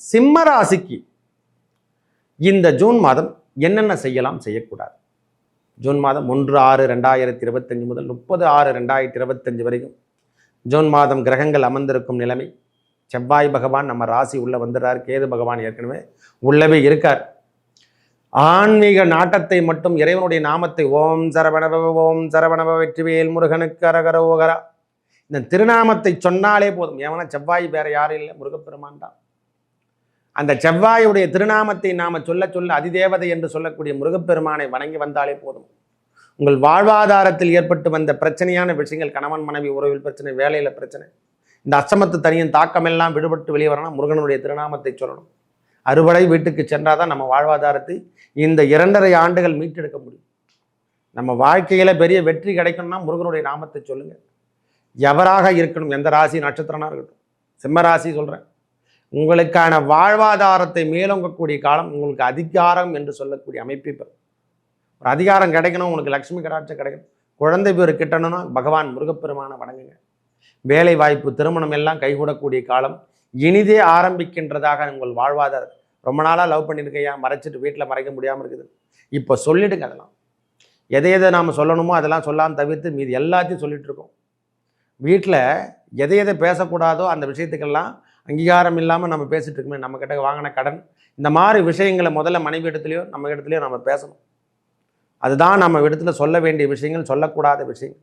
சிம்ம ராசிக்கு இந்த ஜூன் மாதம் என்னென்ன செய்யலாம் செய்யக்கூடாது? ஜூன் மாதம் 1/6/2025 முதல் 30/6/2025 வரைக்கும் ஜூன் மாதம் கிரகங்கள் அமர்ந்திருக்கும் நிலைமை. செவ்வாய் பகவான் நம்ம ராசி உள்ள வந்துடுறார். கேது பகவான் ஏற்கனவே உள்ளவே இருக்கார். ஆன்மீக நாட்டத்தை மட்டும் இறைவனுடைய நாமத்தை ஓம் சரவணபவ வெற்றிவேல் முருகனுக்கு அரகரோகரா இந்த திருநாமத்தை சொன்னாலே போதும். ஏன்னா செவ்வாய் வேற யாரும் இல்லை, முருகப்பெருமான் தான். அந்த செவ்வாயுடைய திருநாமத்தை நாம சொல்ல சொல்ல அதிதேவதை என்று சொல்லக்கூடிய முருகப்பெருமானை வணங்கி வந்தாலே போதும். உங்கள் வாழ்வாதாரத்தில் ஏற்பட்டு வந்த பிரச்சனையான விஷயங்கள், கணவன் மனைவி உறவில் பிரச்சனை, வேலையில பிரச்சனை, இந்த அஷ்டமத்து தனியின் தாக்கமெல்லாம் விடுபட்டு வெளியே வரணும். முருகனுடைய திருநாமத்தை சொல்லணும். அறுவடை வீட்டுக்கு சென்றாதான் நம்ம வாழ்வாதாரத்தை இந்த 2.5 ஆண்டுகள் மீட்டெடுக்க முடியும். நம்ம வாழ்க்கையில பெரிய வெற்றி கிடைக்கணும்னா முருகனுடைய நாமத்தை சொல்லுங்க. எவராக இருக்கணும், எந்த ராசி நட்சத்திரனா இருக்கட்டும். சிம்ம ராசி சொல்றேன், உங்களுக்கான வாழ்வாதாரத்தை மேலோங்கக்கூடிய காலம். உங்களுக்கு அதிகாரம் என்று சொல்லக்கூடிய அமைப்பை பெறும். ஒரு அதிகாரம் கிடைக்கணும், உங்களுக்கு லட்சுமி கடாட்சம் கிடைக்கணும், குழந்தை பேர் கிட்டணும்னா பகவான் முருகப்பெருமான வணங்குங்க. வேலை வாய்ப்பு, திருமணம் எல்லாம் கைகூடக்கூடிய காலம் இனிதே ஆரம்பிக்கின்றதாக உங்கள் வாழ்வாதாரம். ரொம்ப நாளாக லவ் பண்ணியிருக்கையா, மறைச்சிட்டு வீட்டில் மறைக்க முடியாமல் இருக்குது, இப்போ சொல்லிடுங்க. அதெல்லாம் எதை எதை நாம் சொல்லணுமோ அதெல்லாம் சொல்லாமல் தவிர்த்து மீது எல்லாத்தையும் சொல்லிட்டு இருக்கோம். வீட்டில் எதை எதை பேசக்கூடாதோ அந்த விஷயத்துக்கெல்லாம் அங்கீகாரம் இல்லாமல் நம்ம பேசிட்டு இருக்கோமே. நம்ம கிட்ட வாங்கின கடன், இந்த மாதிரி விஷயங்களை முதல்ல மனைவி இடத்துலையோ நம்ம இடத்துலையோ நம்ம பேசணும். அதுதான் நம்ம இடத்துல சொல்ல வேண்டிய விஷயங்கள், சொல்லக்கூடாத விஷயங்கள்.